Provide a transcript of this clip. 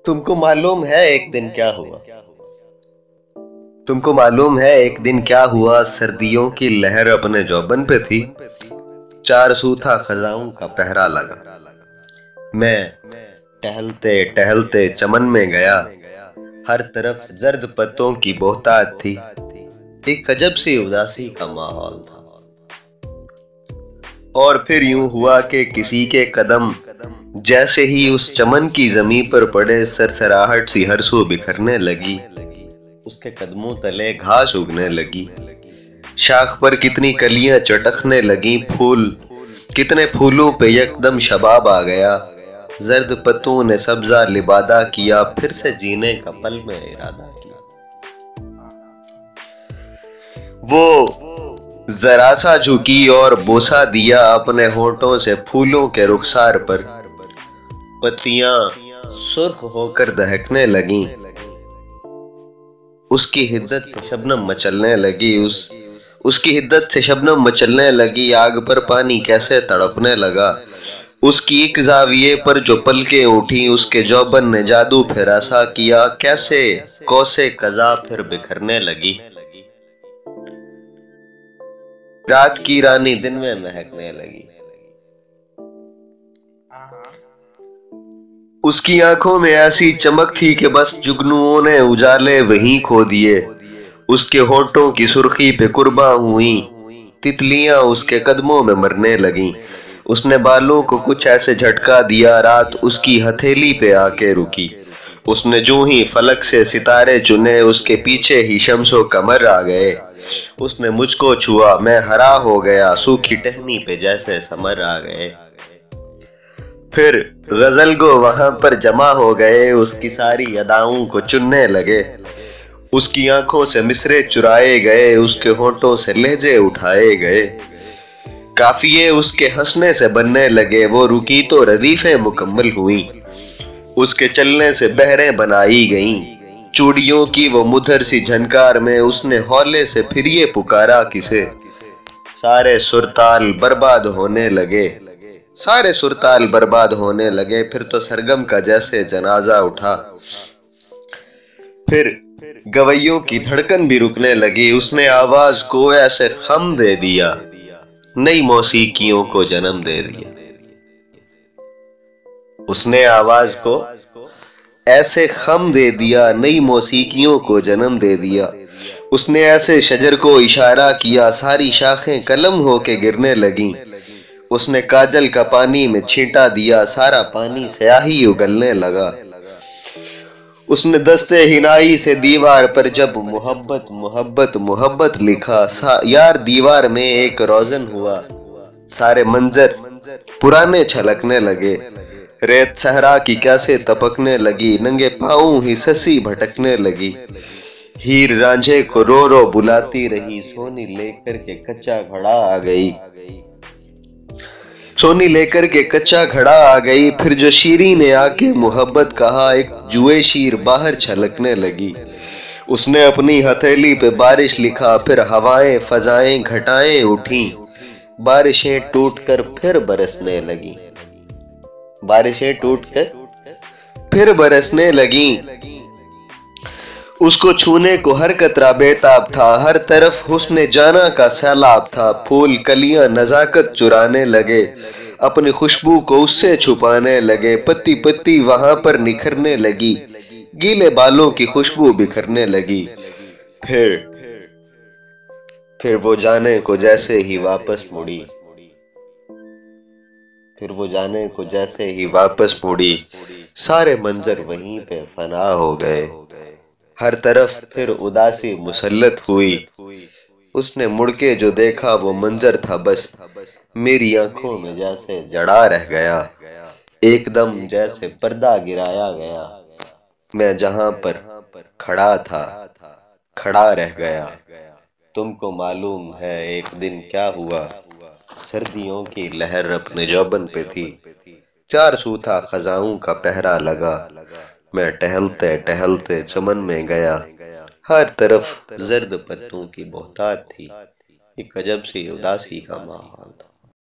تم کو معلوم ہے ایک دن کیا ہوا؟ تم کو معلوم ہے ایک دن کیا ہوا؟ سردیوں کی لہر اپنے جوبن پہ تھی، چار سو تھا خزاؤں کا پہرا لگا۔ میں ٹہلتے ٹہلتے چمن میں گیا، ہر طرف زرد پتوں کی بہتات تھی، ایک عجب سی اداسی کا ماحول تھا۔ اور پھر یوں ہوا کہ کسی کے قدم جیسے ہی اس چمن کی زمین پر پڑے، سرسراہٹ سی ہر سو بکھرنے لگی، اس کے قدموں تلے گھاس اگنے لگی، شاخ پر کتنی کلیاں چٹکنے لگیں، کتنے پھولوں پہ یکدم شباب آ گیا، زرد پتوں نے سبزہ لبادہ کیا، پھر سے جینے کا پل میں ارادہ کیا۔ وہ ذرا سا جھکی اور بوسہ دیا اپنے ہونٹوں سے پھولوں کے رخسار پر، پتیاں سرخ ہو کر دہکنے لگیں، اس کی حدت سے شبنم مچلنے لگی، اس کی حدت سے شبنم مچلنے لگی، آگ پر پانی کیسے تڑپنے لگا، اس کی ایک زاویے پر جو پلکیں اٹھی، اس کے جوبن نے جادو پھر ایسا کیا، کیسے کوسے قضا پھر بکھرنے لگی، رات کی رانی دن میں مہکنے لگی۔ اس کی آنکھوں میں ایسی چمک تھی کہ بس جگنوؤں نے اجالے وہیں کھو دیے، اس کے ہونٹوں کی سرخی پہ قرباں ہوئیں، تتلیاں اس کے قدموں میں مرنے لگیں، اس نے بالوں کو کچھ ایسے جھٹکا دیا، رات اس کی ہتھیلی پہ آ کے رکی، اس نے جو ہی فلک سے ستارے چنے، اس کے پیچھے ہی شمس و قمر آ گئے، اس نے مجھ کو چھوا، میں ہرا ہو گیا، سوکھی ٹہنی پہ جیسے سمر آ گئے۔ پھر غزل گو وہاں پر جمع ہو گئے، اس کی ساری اداؤں کو چننے لگے، اس کی آنکھوں سے مصرے چرائے گئے، اس کے ہونٹوں سے لہجے اٹھائے گئے، قافیے اس کے ہنسنے سے بننے لگے، وہ رکی تو ردیفیں مکمل ہوئیں، اس کے چلنے سے بہریں بنائی گئیں، چوڑیوں کی وہ مدھر سی جھنکار میں اس نے ہولے سے پھر یہ پکارا کسے، سارے سرتال برباد ہونے لگے، سارے سرتال برباد ہونے لگے، پھر تو سرگم کا جیسے جنازہ اٹھا، پھر گویوں کی دھڑکن بھی رکنے لگی، اس نے آواز کو ایسے خم دے دیا، نئی موسیقیوں کو جنم دے دیا، اس نے آواز کو ایسے خم دے دیا، نئی موسیقیوں کو جنم دے دیا، اس نے ایسے شجر کو اشارہ کیا، ساری شاخیں قلم ہو کے گرنے لگیں، اس نے کاجل کا پانی میں چھینٹا دیا، سارا پانی سیاہی اگلنے لگا، اس نے دستے ہنائی سے دیوار پر جب محبت محبت محبت لکھا، یار دیوار میں ایک روزن ہوا، سارے منظر پرانے چھلکنے لگے، ریت صحرا کی کیسے تپکنے لگی، ننگے پاؤں ہی سسی بھٹکنے لگی، ہیر رانجھے کو رو رو بلاتی رہی، سونی لے کر کے کچا گھڑا آ گئی، سونی لے کر کے کچا گھڑا آ گئی، پھر جو شیریں نے آ کے محبت کہا، ایک جوئے شیر باہر چھلکنے لگی، اس نے اپنی ہتھیلی پہ بارش لکھا، پھر ہوائیں فضائیں گھٹائیں اٹھیں، بارشیں ٹوٹ کر پھر برسنے لگیں، بارشیں ٹوٹ کر پھر برسنے لگیں، اس کو چھونے کو ہر قطرہ بیتاب تھا، ہر طرف حسن جانا کا سیلاب تھا، پھول کلیاں نزاکت چرانے لگے، اپنی خوشبو کو اس سے چھپانے لگے، پتی پتی وہاں پر نکھرنے لگی، گیلے بالوں کی خوشبو بکھرنے لگی، پھر وہ جانے کو جیسے ہی واپس مڑی، پھر وہ جانے کو جیسے ہی واپس مڑی، سارے منظر وہیں پہ فنا ہو گئے، ہر طرف پھر اداسی مسلط ہوئی، اس نے مڑ کے جو دیکھا وہ منظر تھا بس میری آنکھوں میں جیسے جڑا رہ گیا، ایک دم جیسے پردہ گرایا گیا، میں جہاں پر کھڑا تھا کھڑا رہ گیا۔ تم کو معلوم ہے ایک دن کیا ہوا؟ سردیوں کی لہر اپنے جوبن پہ تھی، چار سو تھا خزاؤں کا پہرا لگا، میں ٹہلتے ٹہلتے چمن میں گیا، ہر طرف زرد پتوں کی بہتات تھی، ایک عجب سی اداسی کا ماحول تھا۔